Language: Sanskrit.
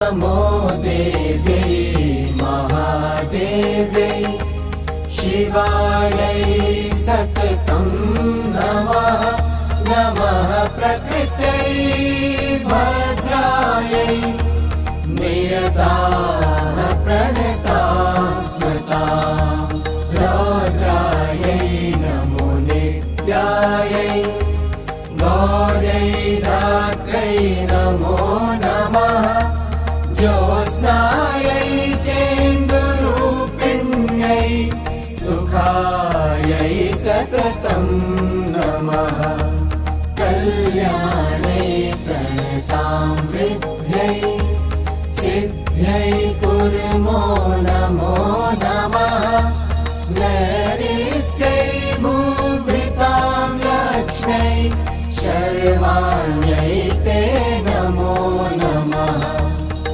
नमो देव्यै महादेव्यै शिवायै सततं नमः। नमः प्रकृत्यै भद्रायै नियता